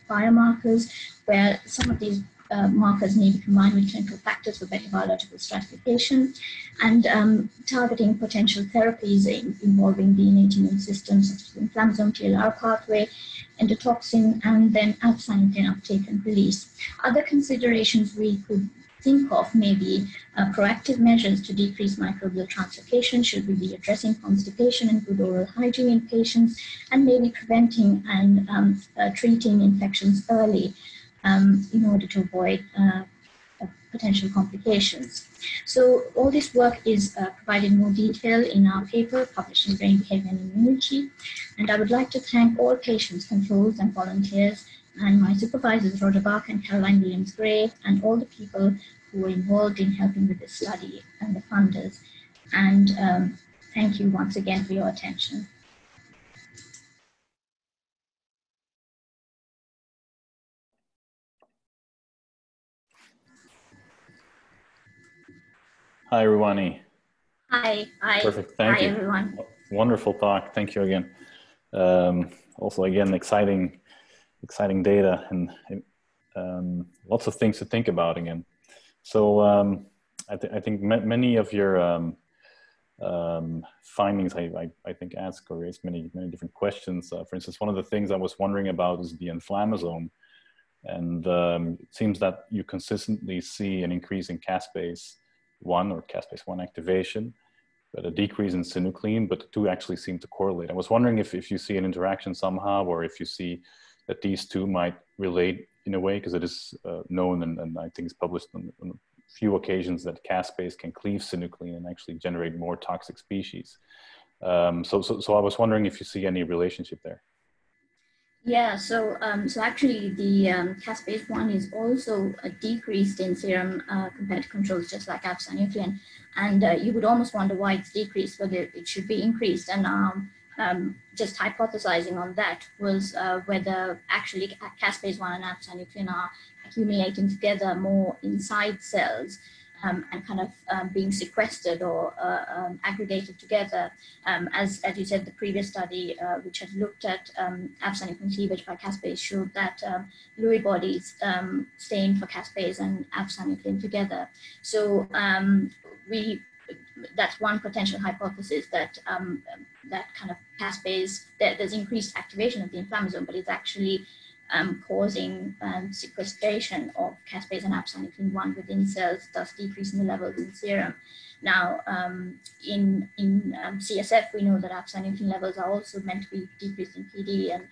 biomarkers, where some of these markers may be combined with clinical factors for better biological stratification, and targeting potential therapies involving the innate immune system, such as the inflammasome TLR pathway, endotoxin, and then alpha-synuclein uptake and release. Other considerations we could think of maybe proactive measures to decrease microbial translocation, should we be addressing constipation and good oral hygiene in patients, and maybe preventing and treating infections early in order to avoid potential complications. So all this work is provided in more detail in our paper published in Brain Behavior and Immunity. And I would like to thank all patients, controls, and volunteers, and my supervisors, Roger Barker and Caroline Williams-Gray, and all the people who were involved in helping with this study and the funders. And thank you once again for your attention. Hi, Ruwani. Hi. Perfect. Thank you. Hi, everyone. Wonderful talk. Thank you again. Also, again, exciting data and lots of things to think about again. So I think many of your findings, I think, ask or raise many different questions. For instance, one of the things I was wondering about is the inflammasome. And it seems that you consistently see an increase in caspase-1 or caspase-1 activation, but a decrease in synuclein, but the two actually seem to correlate. I was wondering if you see an interaction somehow, or if you see that these two might relate in a way, because it is known and I think it's published on a few occasions that caspase can cleave synuclein and actually generate more toxic species. So I was wondering if you see any relationship there. Yeah, so actually the caspase-1 is also decreased in serum compared to controls, just like alpha-synuclein. And you would almost wonder why it's decreased, but it should be increased. And just hypothesizing on that was whether actually caspase-1 and alpha-synuclein are accumulating together more inside cells and kind of being sequestered or aggregated together. As you said, the previous study, which had looked at alpha-synuclein cleavage by caspase, showed that Lewy bodies stain for caspase and alpha-synuclein together. So that's one potential hypothesis, that that kind of caspase, there's increased activation of the inflammasome, but it's actually causing sequestration of caspase and alpha-synuclein 1 within cells, thus decreasing the levels in serum. Now, in CSF, we know that alpha-synuclein levels are also meant to be decreased in PD, and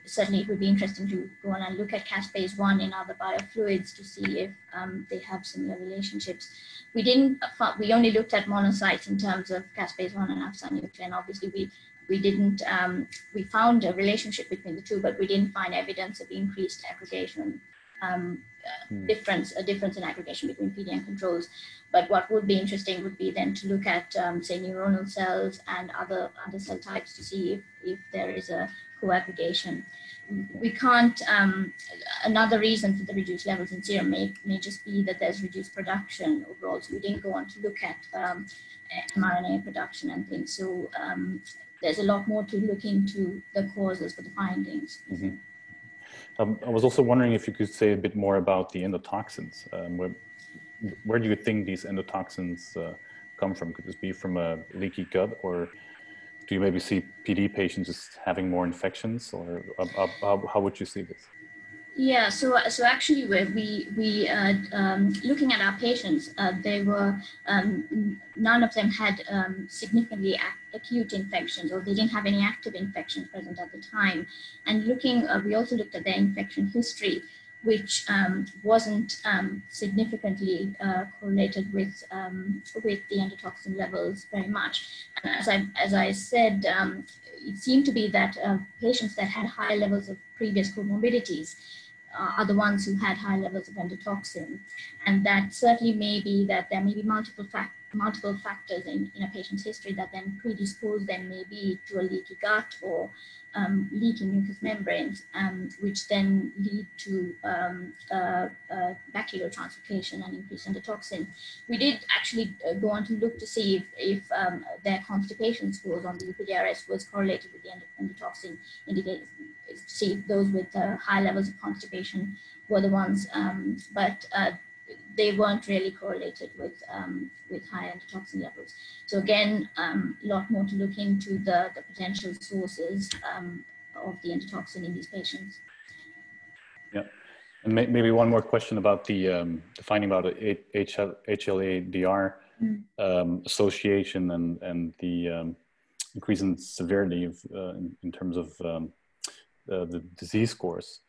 certainly it would be interesting to go on and look at caspase-1 in other biofluids to see if they have similar relationships. We only looked at monocytes in terms of caspase-1 and alpha-synuclein. Obviously, we found a relationship between the two, but we didn't find evidence of increased aggregation, a difference in aggregation between PD and controls. But what would be interesting would be then to look at, say, neuronal cells and other cell types to see if there is a co-aggregation. We can't, another reason for the reduced levels in serum may just be that there's reduced production overall. So we didn't go on to look at mRNA production and things. So there's a lot more to look into the causes for the findings. Mm-hmm. I was also wondering if you could say a bit more about the endotoxins. Where do you think these endotoxins come from? Could this be from a leaky gut, or do you maybe see PD patients just having more infections, or how would you see this? Yeah, so actually, we looking at our patients, they were none of them had significantly acute infections, or they didn't have any active infections present at the time. And we also looked at their infection history, which wasn't significantly correlated with the endotoxin levels very much. And as I said, it seemed to be that patients that had high levels of previous comorbidities are the ones who had high levels of endotoxin. And that certainly may be that there may be multiple factors in a patient's history that then predispose them maybe to a leaky gut or leaky mucous membranes, which then lead to bacterial translocation and increased endotoxin. We did actually go on to look to see if their constipation scores on the UPDRS was correlated with the endotoxin, indicators, see if those with high levels of constipation were the ones, but they weren't really correlated with high endotoxin levels. So again, a lot more to look into the potential sources of the endotoxin in these patients. Yeah, and maybe one more question about the finding about the HLA-DR association and the increase in severity of, in terms of the disease course.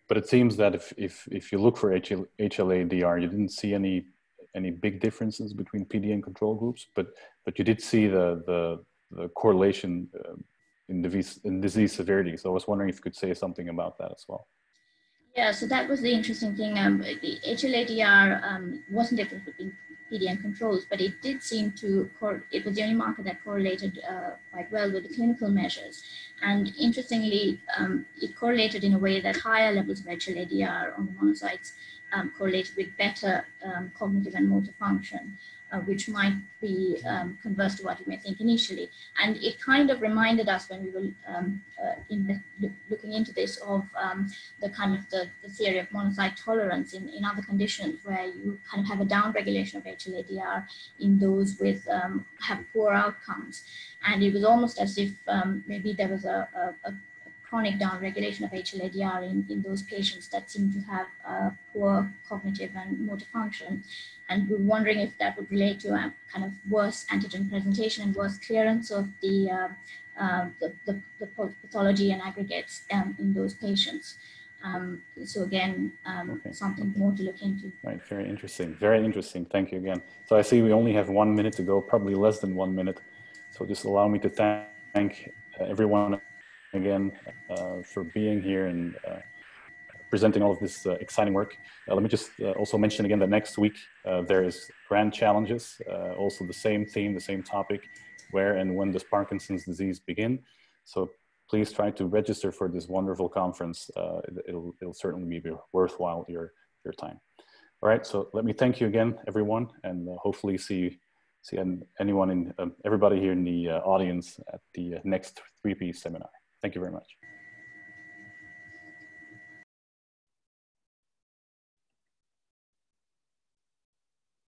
But it seems that if you look for HLA-DR, you didn't see any big differences between PD and control groups, but you did see the correlation in disease severity. So I was wondering if you could say something about that as well. Yeah, so that was the interesting thing. The HLA-DR wasn't different between PD and controls, but it did seem to, it was the only marker that correlated quite well with the clinical measures. And interestingly, it correlated in a way that higher levels of HLA-DR on the monocytes correlated with better cognitive and motor function, which might be converse to what you may think initially. And it kind of reminded us when we were looking into this of the kind of the theory of monocyte tolerance in other conditions where you kind of have a downregulation of HLA-DR in those with have poor outcomes. And it was almost as if maybe there was a chronic downregulation of HLA-DR in those patients that seem to have poor cognitive and motor function. And we were wondering if that would relate to a kind of worse antigen presentation and worse clearance of the pathology and aggregates in those patients. So again, something more to look into. Right, very interesting, very interesting. Thank you again. So I see we only have 1 minute to go, probably less than 1 minute. So just allow me to thank everyone again for being here and presenting all of this exciting work. Let me just also mention again that next week there is grand challenges, also the same theme, the same topic, where and when does Parkinson's disease begin? So please try to register for this wonderful conference. It'll certainly be worthwhile your time. All right, so let me thank you again, everyone, and hopefully see anyone in everybody here in the audience at the next 3P seminar. Thank you very much.